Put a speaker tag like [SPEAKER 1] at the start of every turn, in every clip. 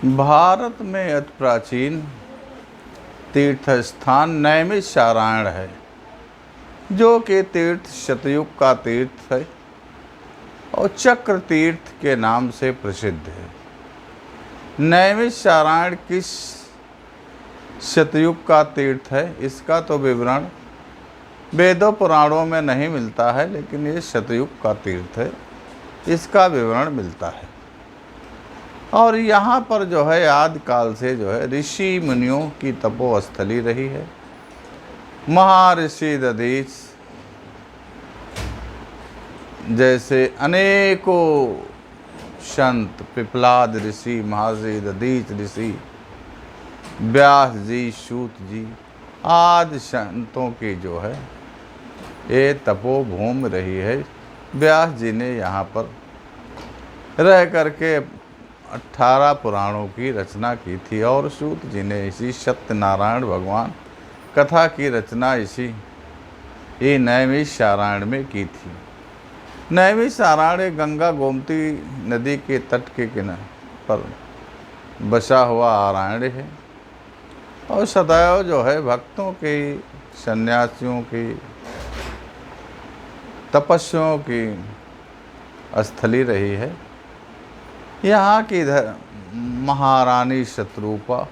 [SPEAKER 1] भारत में अति प्राचीन तीर्थ स्थान नैमिषारण्य है, जो कि तीर्थ शतयुग का तीर्थ है और चक्र तीर्थ के नाम से प्रसिद्ध है। नैमिषारण्य किस शतयुग का तीर्थ है, इसका तो विवरण वेदों पुराणों में नहीं मिलता है, लेकिन ये शतयुग का तीर्थ है, इसका विवरण मिलता है। और यहाँ पर जो है आदिकाल से जो है ऋषि मुनियों की तपोस्थली रही है। महर्षि दधीच जैसे अनेकों संत, पिपलाद ऋषि, महर्षि दधीच ऋषि, व्यास जी, सूत जी आदि संतों की जो है ये तपोभूमि रही है। व्यास जी ने यहाँ पर रह करके 18 पुराणों की रचना की थी और सूत जी ने इसी सत्यनारायण भगवान कथा की रचना इसी नैमिषारण्य में की थी। नैमिषारण्य गंगा गोमती नदी के तट के किनारे पर बसा हुआ अरण्य है और सदैव जो है भक्तों की, सन्यासियों की, तपस्वियों की स्थली रही है। यहाँ की महारानी शत्रुपा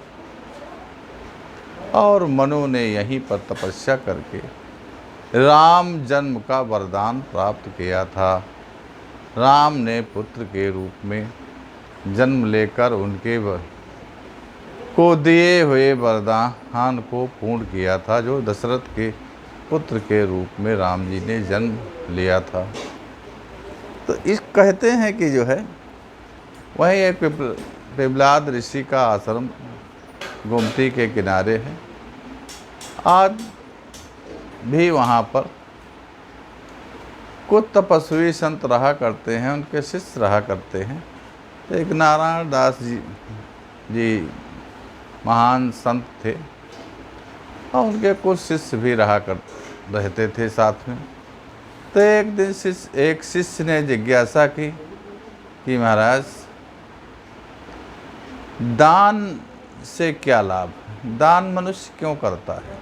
[SPEAKER 1] और मनु ने यहीं पर तपस्या करके राम जन्म का वरदान प्राप्त किया था। राम ने पुत्र के रूप में जन्म लेकर उनके को दिए हुए वरदान को पूर्ण किया था, जो दशरथ के पुत्र के रूप में राम जी ने जन्म लिया था। तो इस कहते हैं कि जो है वहीं एक पिपलाद ऋषि का आश्रम गोमती के किनारे है। आज भी वहाँ पर कुछ तपस्वी संत रहा करते हैं, उनके शिष्य रहा करते हैं। तो एक नारायण दास जी महान संत थे और उनके कुछ शिष्य भी रहते थे साथ में। तो एक दिन एक शिष्य ने जिज्ञासा की कि महाराज, दान से क्या लाभ है? दान मनुष्य क्यों करता है?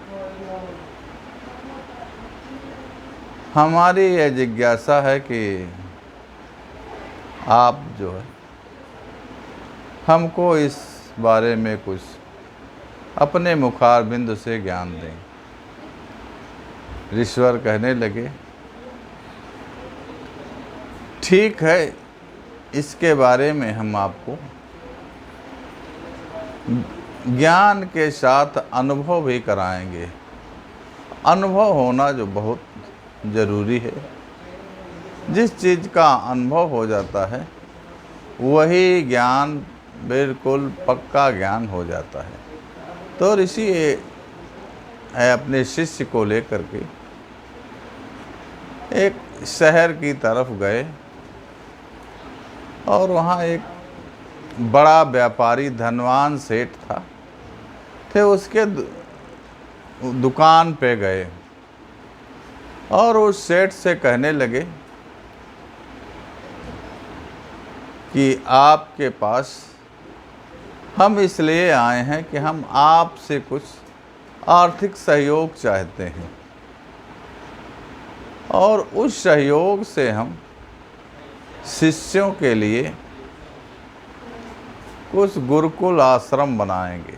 [SPEAKER 1] हमारी यह जिज्ञासा है कि आप जो है हमको इस बारे में कुछ अपने मुखारबिंद से ज्ञान दें। ऋषिवर कहने लगे, ठीक है, इसके बारे में हम आपको ज्ञान के साथ अनुभव भी कराएंगे। अनुभव होना जो बहुत ज़रूरी है। जिस चीज़ का अनुभव हो जाता है वही ज्ञान बिल्कुल पक्का ज्ञान हो जाता है। तो ऋषि अपने शिष्य को लेकर के एक शहर की तरफ गए और वहाँ एक बड़ा व्यापारी धनवान सेठ था। उसके दुकान पे गए और उस सेठ से कहने लगे कि आपके पास हम इसलिए आए हैं कि हम आपसे कुछ आर्थिक सहयोग चाहते हैं और उस सहयोग से हम शिष्यों के लिए कुछ गुरुकुल आश्रम बनाएंगे।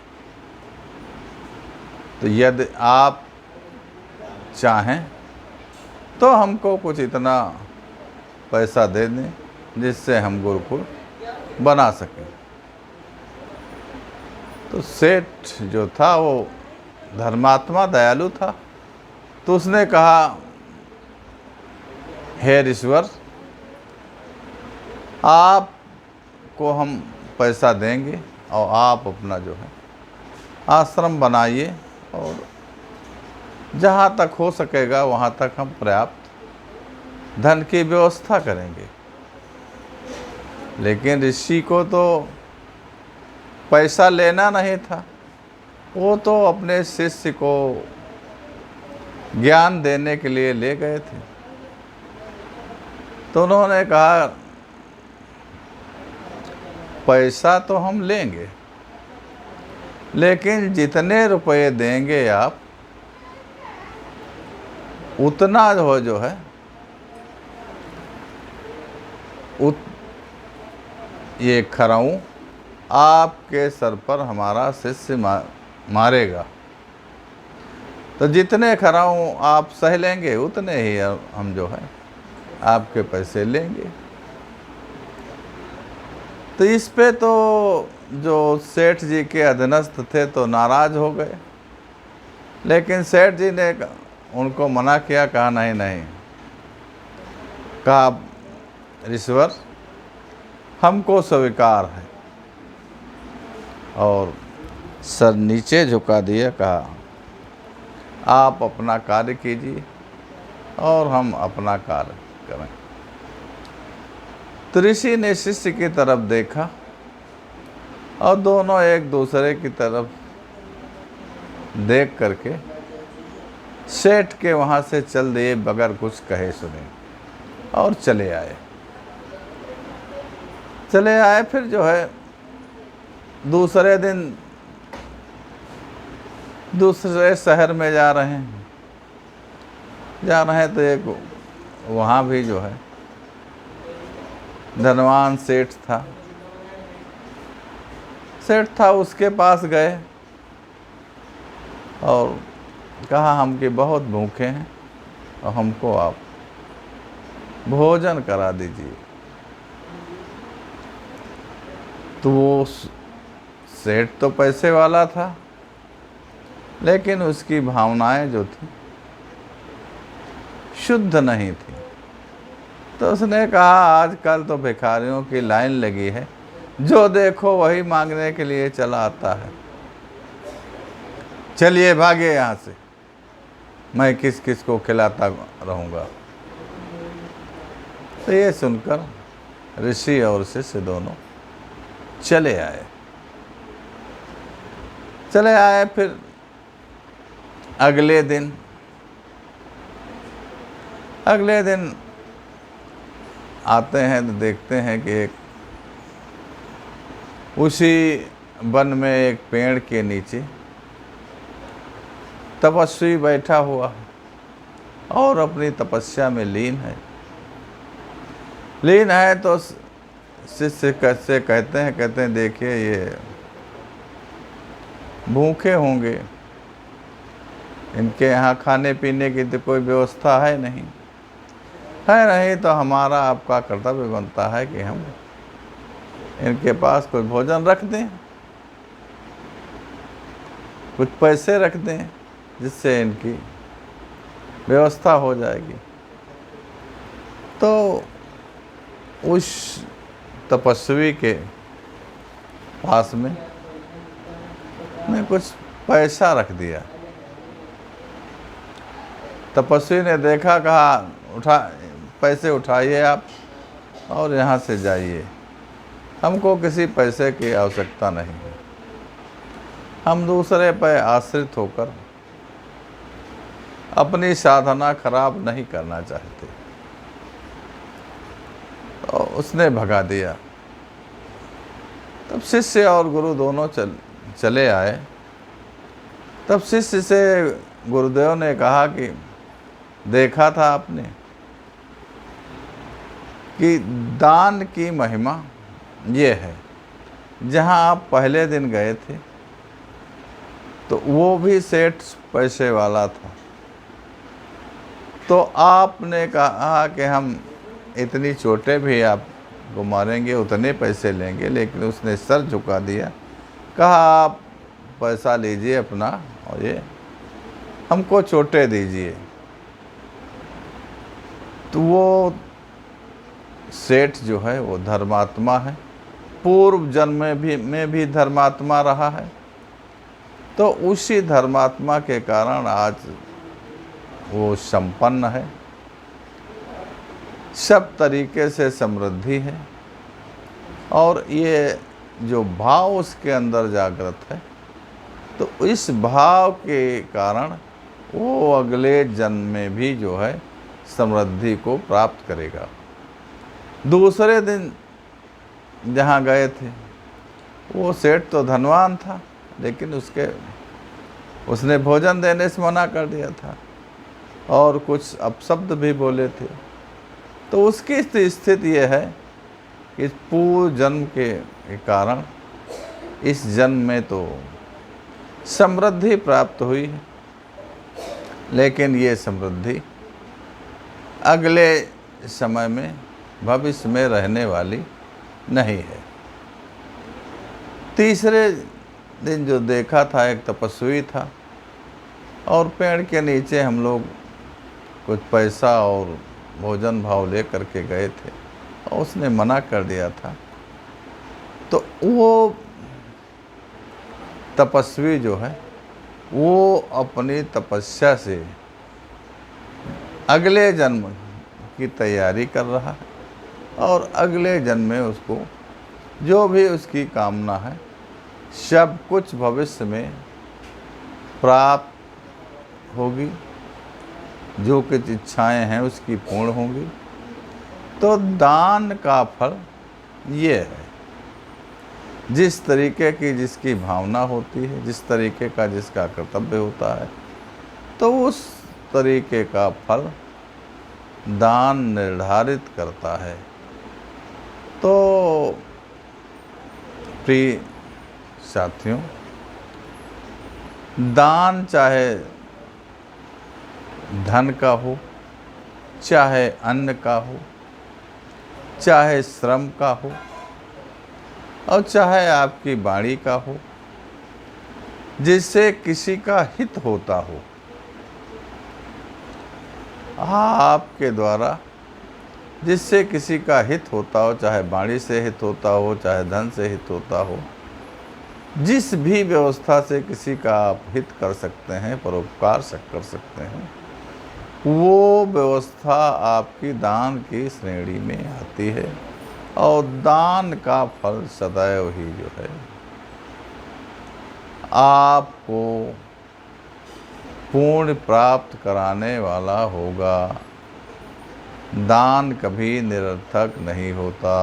[SPEAKER 1] तो यदि आप चाहें तो हमको कुछ इतना पैसा दे दें जिससे हम गुरुकुल बना सकें। तो सेठ जो था वो धर्मात्मा, दयालु था। तो उसने कहा, हे ऋषिवर, आपको हम पैसा देंगे और आप अपना जो है आश्रम बनाइए और जहाँ तक हो सकेगा वहाँ तक हम पर्याप्त धन की व्यवस्था करेंगे। लेकिन ऋषि को तो पैसा लेना नहीं था, वो तो अपने शिष्य को ज्ञान देने के लिए ले गए थे। तो उन्होंने कहा, पैसा तो हम लेंगे, लेकिन जितने रुपए देंगे आप उतना जो है ये खराऊं आपके सर पर हमारा शिष्य मारेगा। तो जितने खराऊं आप सह लेंगे उतने ही हम जो है आपके पैसे लेंगे। तो इस पे तो जो सेठ जी के अधीनस्थ थे तो नाराज हो गए, लेकिन सेठ जी ने उनको मना किया, कहा नहीं नहीं, कहा ईश्वर हमको स्वीकार है, और सर नीचे झुका दिया, कहा आप अपना कार्य कीजिए और हम अपना कार्य करें। तो ऋषि ने शिष्य की तरफ देखा और दोनों एक दूसरे की तरफ देख करके सेठ के वहाँ से चल दिए बगैर कुछ कहे सुने, और चले आए। फिर जो है दूसरे दिन दूसरे शहर में जा रहे हैं तो एक वहाँ भी जो है धनवान सेठ था, उसके पास गए और कहा हम कि बहुत भूखे हैं और हमको आप भोजन करा दीजिए। तो वो सेठ तो पैसे वाला था, लेकिन उसकी भावनाएं जो थी शुद्ध नहीं थी। तो उसने कहा आजकल तो भिखारियों की लाइन लगी है, जो देखो वही मांगने के लिए चला आता है, चलिए भागे यहाँ से, मैं किस किस को खिलाता रहूँगा। तो ये सुनकर ऋषि और शिष्य दोनों चले आए। फिर अगले दिन आते हैं तो देखते हैं कि एक उसी वन में एक पेड़ के नीचे तपस्वी बैठा हुआ और अपनी तपस्या में लीन है। तो शिष्य कैसे कहते हैं देखिए ये भूखे होंगे, इनके यहाँ खाने पीने की तो कोई व्यवस्था है नहीं तो हमारा आपका कर्तव्य बनता है कि हम इनके पास कोई भोजन रख दें, कुछ पैसे रख दें, जिससे इनकी व्यवस्था हो जाएगी। तो उस तपस्वी के पास में कुछ पैसा रख दिया। तपस्वी ने देखा, कहा पैसे उठाइए आप और यहाँ से जाइए, हमको किसी पैसे की आवश्यकता नहीं है, हम दूसरे पर आश्रित होकर अपनी साधना खराब नहीं करना चाहते। तो उसने भगा दिया। तब शिष्य और गुरु दोनों चले आए। तब शिष्य से गुरुदेव ने कहा कि देखा था आपने कि दान की महिमा ये है, जहाँ आप पहले दिन गए थे तो वो भी सेठ पैसे वाला था, तो आपने कहा कि हम इतनी चोटें भी आपको मारेंगे, उतने पैसे लेंगे, लेकिन उसने सर झुका दिया, कहा आप पैसा लीजिए अपना और ये हमको चोटें दीजिए। तो वो सेठ जो है वो धर्मात्मा है, पूर्व जन्म में भी धर्मात्मा रहा है। तो उसी धर्मात्मा के कारण आज वो संपन्न है, सब तरीके से समृद्धि है, और ये जो भाव उसके अंदर जागृत है, तो इस भाव के कारण वो अगले जन्म में भी जो है समृद्धि को प्राप्त करेगा। दूसरे दिन जहाँ गए थे वो सेठ तो धनवान था, लेकिन उसने भोजन देने से मना कर दिया था और कुछ अपशब्द भी बोले थे। तो उसकी स्थिति ये है कि इस पूर्व जन्म के कारण इस जन्म में तो समृद्धि प्राप्त हुई है, लेकिन ये समृद्धि अगले समय में, भविष्य में रहने वाली नहीं है। तीसरे दिन जो देखा था, एक तपस्वी था और पेड़ के नीचे हम लोग कुछ पैसा और भोजन भाव ले करके गए थे और उसने मना कर दिया था। तो वो तपस्वी जो है वो अपनी तपस्या से अगले जन्म की तैयारी कर रहा है और अगले जन्म में उसको जो भी उसकी कामना है सब कुछ भविष्य में प्राप्त होगी, जो कुछ इच्छाएं हैं उसकी पूर्ण होंगी। तो दान का फल ये है, जिस तरीके की जिसकी भावना होती है, जिस तरीके का जिसका कर्तव्य होता है, तो उस तरीके का फल दान निर्धारित करता है। तो प्रिय साथियों, दान चाहे धन का हो, चाहे अन्न का हो, चाहे श्रम का हो और चाहे आपकी वाणी का हो, जिससे किसी का हित होता हो, आपके द्वारा जिससे किसी का हित होता हो, चाहे वाणी से हित होता हो, चाहे धन से हित होता हो, जिस भी व्यवस्था से किसी का आप हित कर सकते हैं, परोपकार कर सकते हैं, वो व्यवस्था आपकी दान की श्रेणी में आती है। और दान का फल सदैव ही जो है आपको पूर्ण प्राप्त कराने वाला होगा। दान कभी निरर्थक नहीं होता।